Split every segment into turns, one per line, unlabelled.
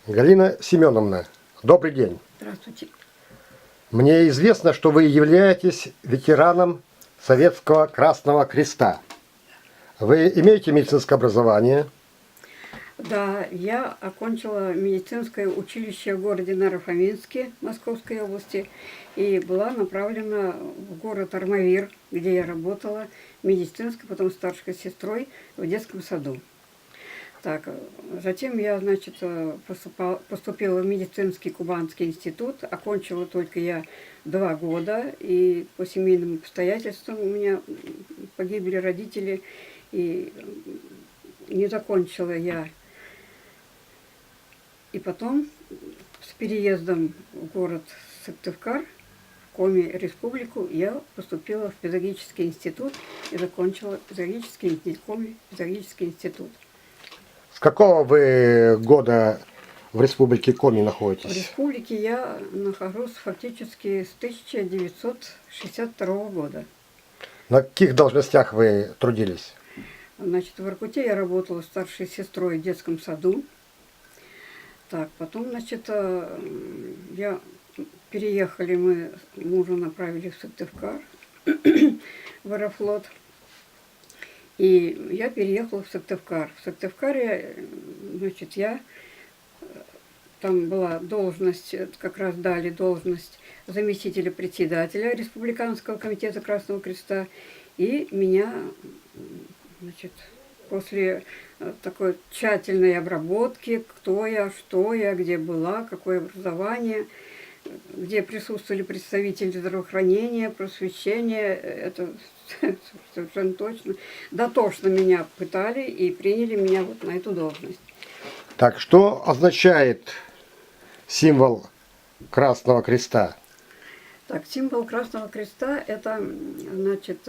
Галина Семеновна, добрый день.
Здравствуйте.
Мне известно, что вы являетесь ветераном Советского Красного Креста. Вы имеете медицинское образование?
Да, я окончила медицинское училище в городе Наро-Фоминске Московской области и была направлена в город Армавир, где я работала медицинской, потом старшей сестрой в детском саду. Так, затем я, значит, поступила в медицинский Кубанский институт. Окончила только я 2 года, и по семейным обстоятельствам у меня погибли родители, и не закончила я. И потом с переездом в город Сыктывкар, в Коми республику, я поступила в педагогический институт и закончила педагогический институт.
С какого вы года в республике Коми
В
находитесь?
республике я нахожусь фактически с 1962 года.
На каких должностях вы трудились?
Значит, в Воркуте я работала старшей сестрой в детском саду. Так, потом, значит, переехали мы, мужа направили в Сыктывкар, в Аэрофлот. И я переехала в Сыктывкар. В Сыктывкаре, значит, там была должность, как раз дали должность заместителя председателя Республиканского комитета Красного Креста. И меня, значит, после такой тщательной обработки, кто я, что я, где была, какое образование, где присутствовали представители здравоохранения, просвещения, это совершенно точно, дотошно меня пытали и приняли меня вот на эту должность.
Так, что означает символ Красного Креста?
Так, символ Красного Креста – это, значит,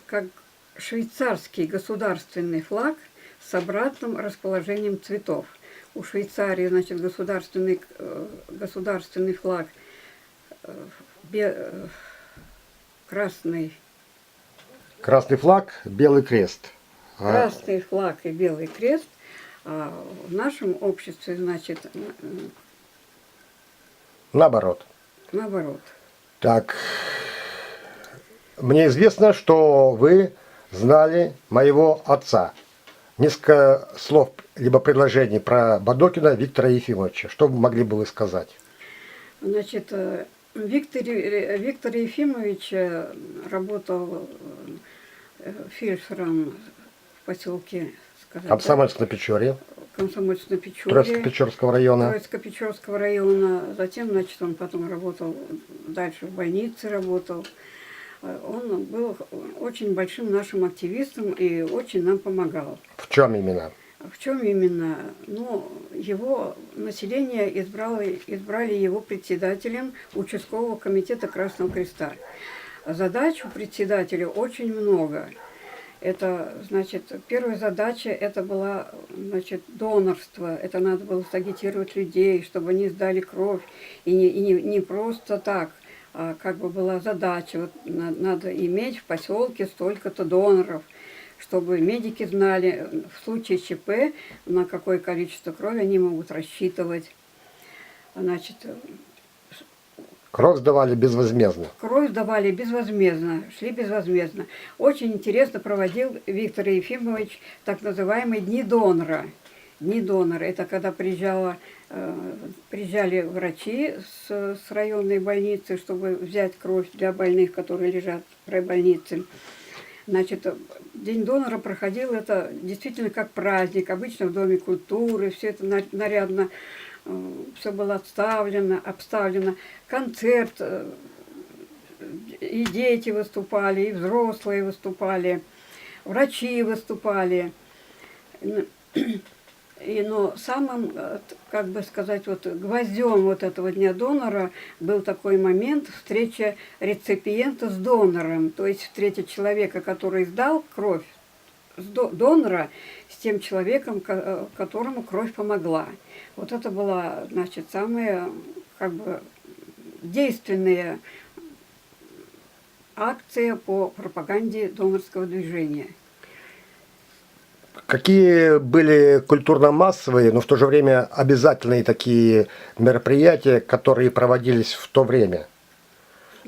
как швейцарский государственный флаг с обратным расположением цветов. У Швейцарии, значит, государственный флаг красный.
Красный флаг, белый крест.
Красный флаг и белый крест. А в нашем обществе, значит,
Наоборот.
наоборот.
Так, мне известно, что вы знали моего отца. Несколько слов, либо предложений про Бадокина Виктора Ефимовича. Что могли бы вы сказать?
Значит, Виктор Ефимович работал фельдшером в поселке,
Комсомольск-на-Печоре.
Комсомольск-на-Печоре.
Троицко-Печорского района.
Троицко-Печорского района. Затем, значит, он потом работал, дальше в больнице работал. Он был очень большим нашим активистом и очень нам помогал.
В чем именно?
В чем именно? Ну, его население избрали его председателем участкового комитета Красного Креста. Задач у председателя очень много. Это, значит, первая задача это была, значит, донорство. Это надо было сагитировать людей, чтобы они сдали кровь. И не просто так, а как бы была задача. Вот надо иметь в поселке столько-то доноров, чтобы медики знали в случае ЧП, на какое количество крови они могут рассчитывать. Значит,
Кровь сдавали безвозмездно.
кровь давали безвозмездно, шли безвозмездно. Очень интересно проводил Виктор Ефимович так называемые Дни донора. Дни донора – это когда приезжали врачи с районной больницы, чтобы взять кровь для больных, которые лежат в больнице. Значит, День донора проходил это действительно как праздник, обычно в Доме культуры, все это нарядно, все было обставлено, концерт, и дети выступали, и взрослые выступали, врачи выступали. Но самым, как бы сказать, вот гвоздем вот этого Дня донора был такой момент встреча реципиента с донором, то есть встреча человека, который сдал кровь, донора, с тем человеком, которому кровь помогла. Вот это была, значит, самая, как бы, действенная акция по пропаганде донорского движения.
Какие были культурно-массовые, но в то же время обязательные такие мероприятия, которые проводились в то время?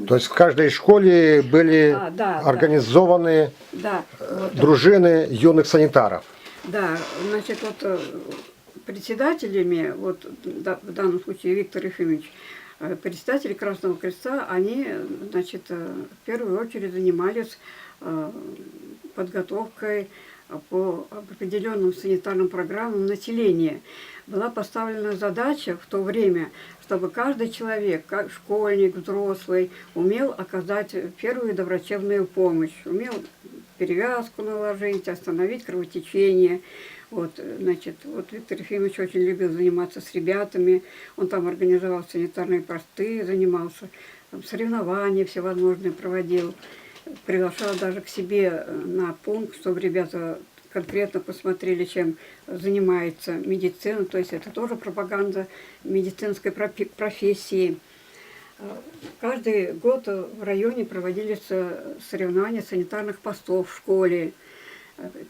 То есть в каждой школе были
Да.
организованы
Да, вот,
дружины юных санитаров.
да, значит, вот председателями, вот в данном случае Виктор Ефимович, председатели Красного Креста, они, значит, в первую очередь занимались подготовкой по определенным санитарным программам населения. Была поставлена задача в то время, чтобы каждый человек, как школьник, взрослый, умел оказать первую доврачебную помощь, умел перевязку наложить, остановить кровотечение. Вот, значит, вот Виктор Ефимович очень любил заниматься с ребятами, он там организовал санитарные посты, занимался, там, соревнования всевозможные проводил, приглашал даже к себе на пункт, чтобы ребята конкретно посмотрели, чем занимается медицина, то есть это тоже пропаганда медицинской профессии. Каждый год в районе проводились соревнования санитарных постов в школе,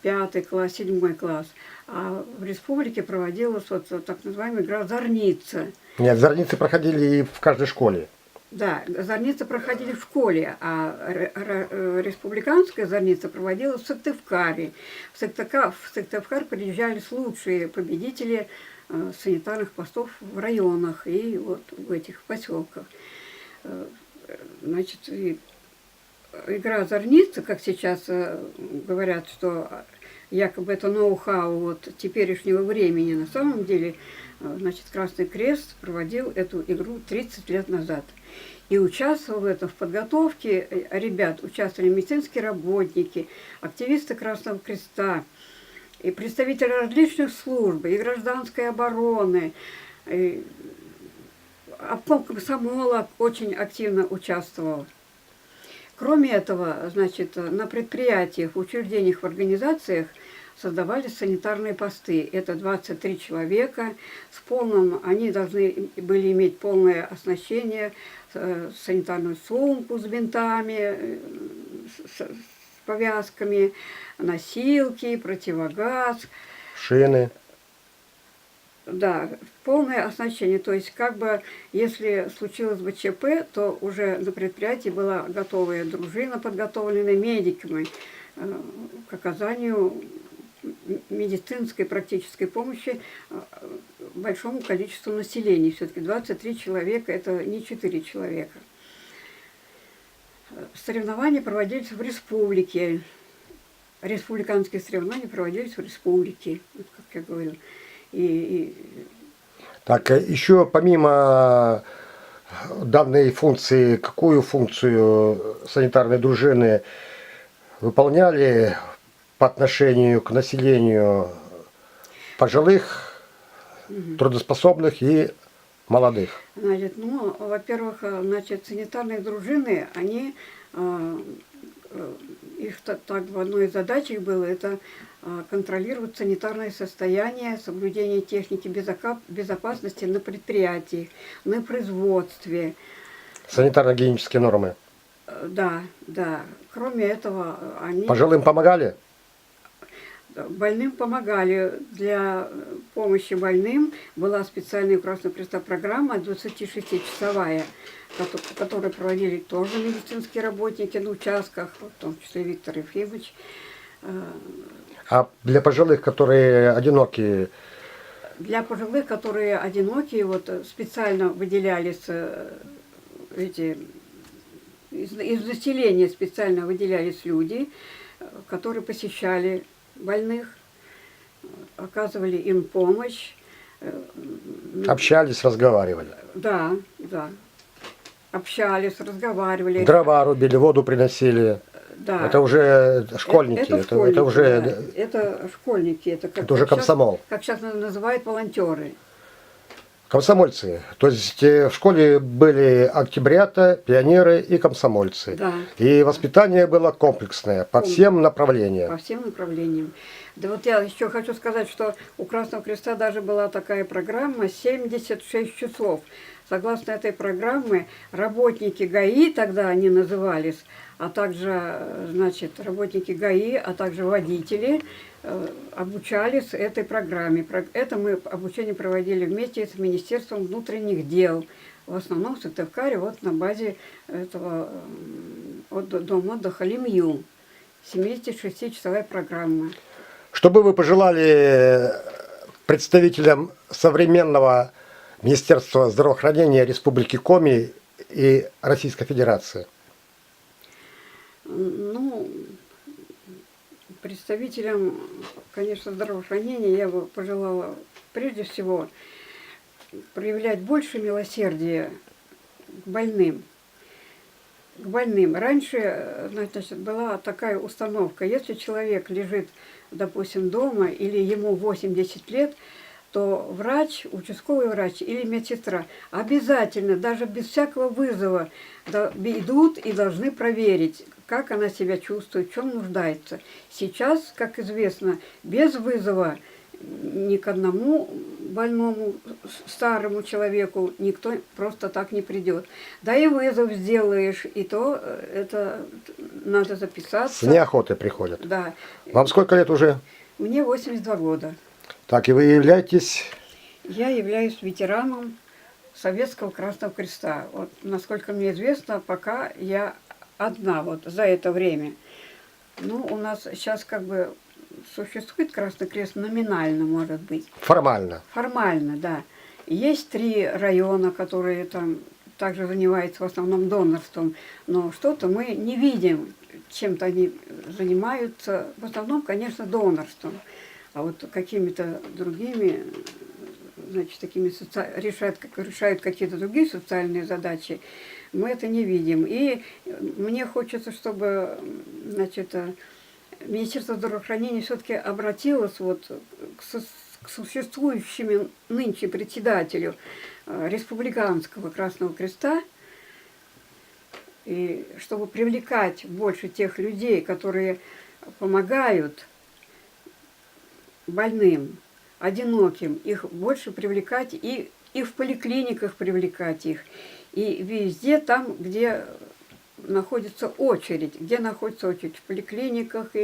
5 класс, 7 класс. А в республике проводилась вот так называемая игра «Зорница».
Нет, зорницы проходили и в каждой школе.
Да, зорницы проходили в школе, а республиканская зорница проводилась в Сыктывкаре. В Сыктывкар приезжали лучшие победители санитарных постов в районах и вот в этих поселках. Значит, игра «Зорница», как сейчас говорят, что якобы это ноу-хау вот теперешнего времени, на самом деле, значит, Красный Крест проводил эту игру 30 лет назад. И участвовал в этом, в подготовке ребят, участвовали медицинские работники, активисты Красного Креста, и представители различных служб, и гражданской обороны, и обком комсомола очень активно участвовал. Кроме этого, значит, на предприятиях, учреждениях, в организациях создавались санитарные посты. Это 23 человека с полным, они должны были иметь полное оснащение, санитарную сумку с бинтами, с повязками, носилки, противогаз.
Шины.
Да, полное оснащение. То есть, как бы, если случилось бы ЧП, то уже на предприятии была готовая дружина, подготовленная медиками к оказанию медицинской практической помощи большому количеству населения. Все-таки 23 человека – это не 4 человека. Соревнования проводились в республике. Республиканские соревнования проводились в республике, как я говорю.
Так, еще помимо данной функции, какую функцию санитарной дружины выполняли по отношению к населению пожилых, трудоспособных и молодых?
Значит, ну, во-первых, значит, санитарные дружины, они, их так в одной из задач было, это контролировать санитарное состояние, соблюдение техники безопасности на предприятии, на производстве.
Санитарно-гигиенические нормы.
Да, да. Кроме этого, они...
Пожилым помогали?
Больным помогали. Для помощи больным была специальная у Красного Креста программа 26-часовая, которую проводили тоже медицинские работники на участках, в том числе Виктор Ефимович.
А для пожилых, которые одинокие?
Для пожилых, которые одинокие, вот специально выделялись из населения специально выделялись люди, которые посещали больных, оказывали им помощь.
Общались, разговаривали?
Да, да. Общались, разговаривали.
Дрова рубили, воду приносили?
Да.
Это уже школьники?
Это школьники,
это уже...
да. Это школьники. Это
уже комсомол?
Как сейчас называют волонтеры.
Комсомольцы. То есть в школе были октябрята, пионеры и комсомольцы.
Да.
И воспитание было комплексное, по всем направлениям.
По всем направлениям. Да вот я еще хочу сказать, что у Красного Креста даже была такая программа 76 часов. Согласно этой программе, работники ГАИ, тогда они назывались, а также, значит, работники ГАИ, а также водители обучались этой программе. Это мы обучение проводили вместе с Министерством внутренних дел. В основном в Сыктывкаре, вот на базе этого дома отдыха Лимью. 76-часовая программа.
Что бы вы пожелали представителям современного Министерства здравоохранения Республики Коми и Российской Федерации?
Ну, представителям, конечно, здравоохранения я бы пожелала прежде всего проявлять больше милосердия к больным. К больным. Раньше, значит, была такая установка, если человек лежит, допустим, дома или ему 80 лет, то врач, участковый врач или медсестра обязательно, даже без всякого вызова, идут и должны проверить, как она себя чувствует, в чем нуждается. Сейчас, как известно, без вызова ни к одному больному, старому человеку никто просто так не придет. Да и вызов сделаешь, и то это надо записаться.
С неохотой приходят.
Да.
Вам сколько лет уже?
Мне 82 года.
Так, и вы являетесь...
Я являюсь ветераном Советского Красного Креста. Вот, насколько мне известно, пока я одна вот за это время. Ну, у нас сейчас как бы существует Красный Крест номинально, может быть.
Формально.
Формально, да. Есть 3 района, которые там также занимаются в основном донорством, но что-то мы не видим, чем-то они занимаются. В основном, конечно, донорством. А вот какими-то другими, значит, такими решают какие-то другие социальные задачи, мы это не видим. И мне хочется, чтобы, значит, Министерство здравоохранения все-таки обратилось вот к существующему нынче председателю Республиканского Красного Креста, и чтобы привлекать больше тех людей, которые помогают больным, одиноким, их больше привлекать и в поликлиниках привлекать их, и везде там, где находится очередь, в поликлиниках